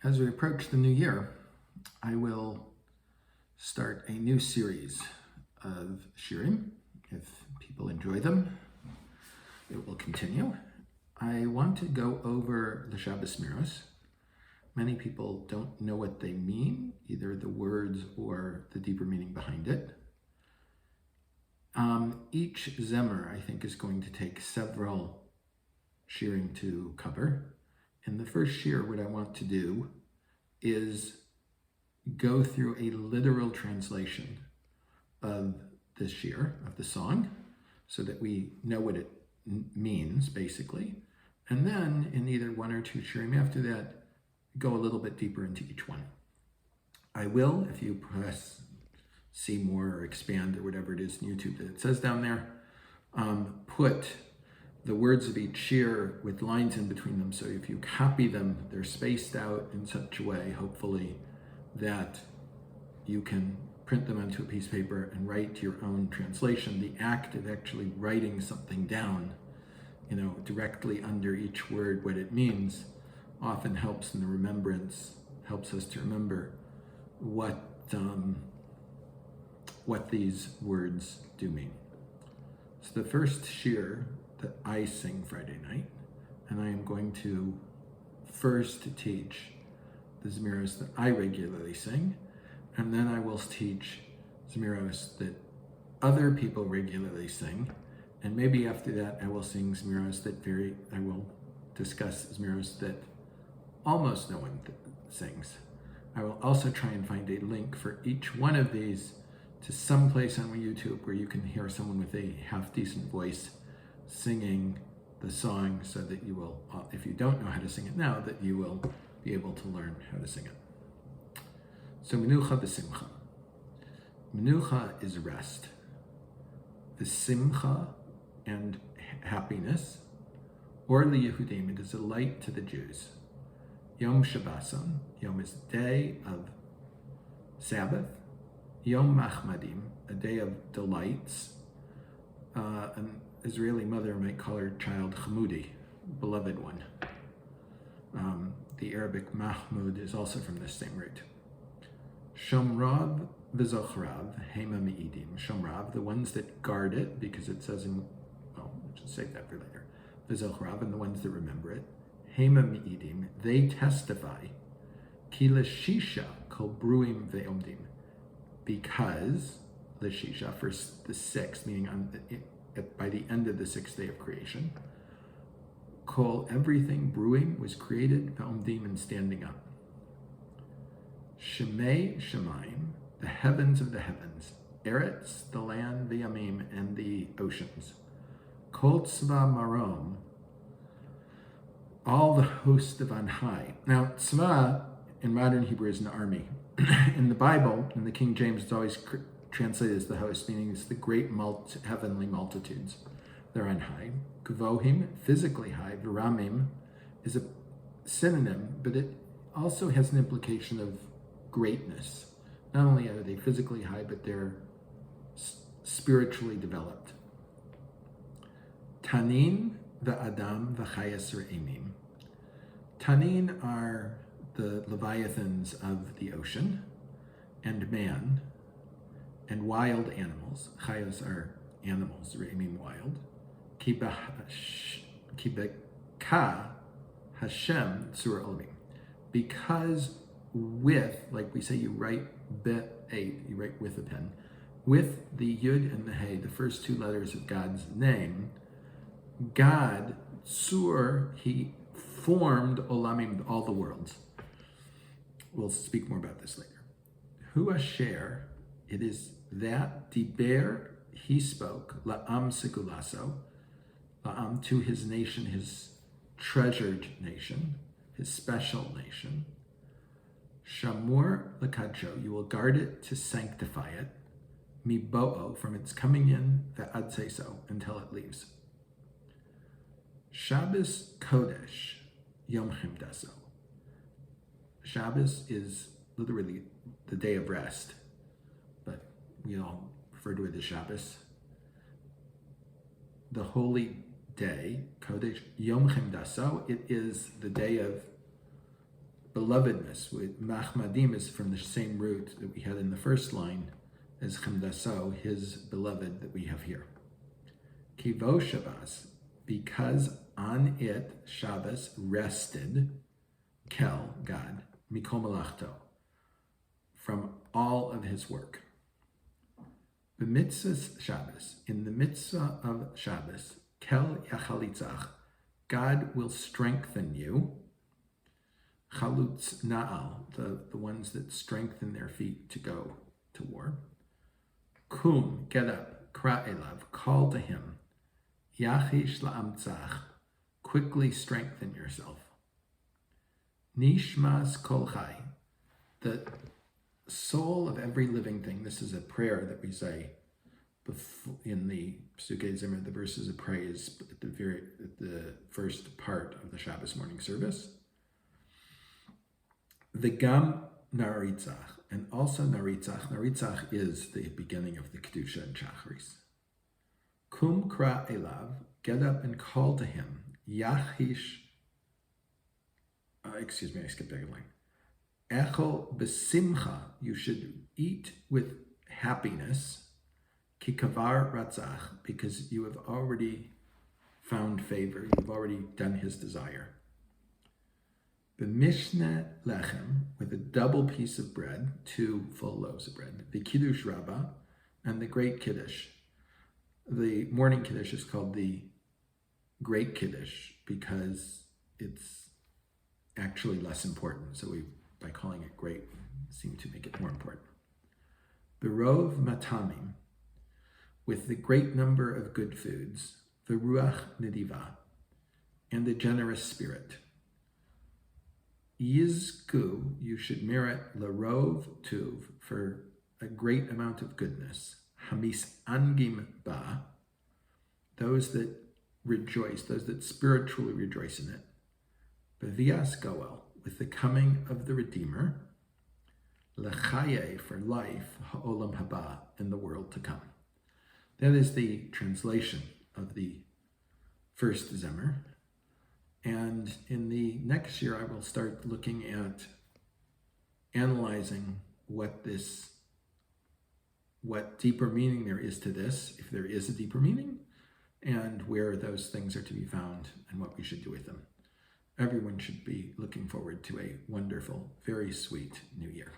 As we approach the new year, I will start a new series of shirim. If people enjoy them, it will continue. I want to go over the Shabbos Zmiros. Many people don't know what they mean, either the words or the deeper meaning behind it. Each Zemer, I think, is going to take several shirim to cover. In the first shir, what I want to do is go through a literal translation of the shir, of the song, so that we know what it means, basically. And then, in either one or two shirim after that, go a little bit deeper into each one. I will, if you press see more or expand or whatever it is in YouTube that it says down there, put the words of each shir with lines in between them. So if you copy them, they're spaced out in such a way, hopefully, that you can print them onto a piece of paper and write your own translation. The act of actually writing something down, directly under each word, what it means, often helps in the remembrance, helps us to remember what these words do mean. So the first shir that I sing Friday night, and I am going to first teach the Zmiros that I regularly sing, and then I will teach Zmiros that other people regularly sing, and maybe after that I will sing Zmiros I will discuss Zmiros that almost no one sings. I will also try and find a link for each one of these to some place on YouTube where you can hear someone with a half-decent voice singing the song, so that you will, if you don't know how to sing it now, that you will be able to learn how to sing it. So Menucha, Vesimcah. Menucha is rest. Vesimcah and happiness, or liYehudim, it is a light to the Jews. Yom Shabboson, Yom is day of Sabbath. Yom Machmadim, a day of delights. An Israeli mother might call her child Chamudi, beloved one. The Arabic Mahmud is also from this same root. Shomrav v'zochrav, Hema mi'idim. Shomrav, the ones that guard it, because it says we'll just save that for later. V'zochrav, and the ones that remember it. Hema mi'idim, they testify. Ki l'shisha kol bruim ve'omdim. Because l'shisha, for the sixth, meaning by the end of the sixth day of creation, kol, everything brewing was created, v'omdim, and standing up. Shemei Shemaim, the heavens of the heavens, Eretz, the land, the Yamim, and the oceans. Kol tzva marom, all the host of on high. Now, tzva in modern Hebrew is an army. In the Bible, in the King James, it's always translated as the host, meaning it's the great heavenly multitudes. They're on high. Gvohim, physically high. Viramim is a synonym, but it also has an implication of greatness. Not only are they physically high, but they're spiritually developed. Tanin v'adam v'chayas re'imim. Tanin are the leviathans of the ocean, and man, and wild animals. Chayos are animals, re'imim, wild. Kibeka Hashem tzur olamim. Because with, like we say, you write bet-8, you write with a pen, with the yud and the hey, the first two letters of God's name, God, tzur, he formed olamim, all the worlds. We'll speak more about this later. Hu asher, it is that, diber, he spoke, la'am segulaso, la'am, to his nation, his treasured nation, his special nation. Shamur l'kadsho, you will guard it to sanctify it. Mibo'o, from its coming in, ve'ad seiso, until it leaves. Shabbos Kodesh, Yom Chimdaso. Shabbos is literally the day of rest, but we all refer to it as Shabbos. The holy day, Kodesh, Yom Chimdaso, it is the day of belovedness. With Machmadim is from the same root that we had in the first line as Chemdaso, his beloved that we have here. Kivo Shabbos, because on it Shabbos rested, Kel, God, Mikol Malachto, from all of his work. The mitzvahs Shabbos, in the mitzvah of Shabbos, Kel Yachalitzach, God will strengthen you. Chalutz Na'al, the ones that strengthen their feet to go to war. Kum, get up, Kra Elav, call to him. Yachish La'amtzach, quickly strengthen yourself. Nishmas Kol Chai, the soul of every living thing. This is a prayer that we say in the Psukei Zimmer, the verses of praise at the first part of the Shabbos morning service. The Gam Naritzach, and also Naritzach. Naritzach is the beginning of the Kedusha and Shacharis. Kum Kra Elav, get up and call to him. Yachish, I skipped a line. Echol Vesimcah, you should eat with happiness. Ki kavar ratzach, because you have already found favor, you've already done his desire. The Mishneh lechem, with a double piece of bread, 2 full loaves of bread. The Kiddush Rabbah, and the Great Kiddush. The morning Kiddush is called the Great Kiddush because it's actually less important. So by calling it great, seem to make it more important. Berov Matamim, with the great number of good foods, the Ruach Nediva, and the generous spirit. Yizku, you should merit Larov Tuv, for a great amount of goodness. Hamis Angim Ba, those that rejoice, those that spiritually rejoice in it. Bevias Goel, with the coming of the Redeemer. Lechaye, for life, Ha'olam Haba, in the world to come. That is the translation of the first Zemer. And in the next year, I will start looking at analyzing what deeper meaning there is to this, if there is a deeper meaning, and where those things are to be found and what we should do with them. Everyone should be looking forward to a wonderful, very sweet new year.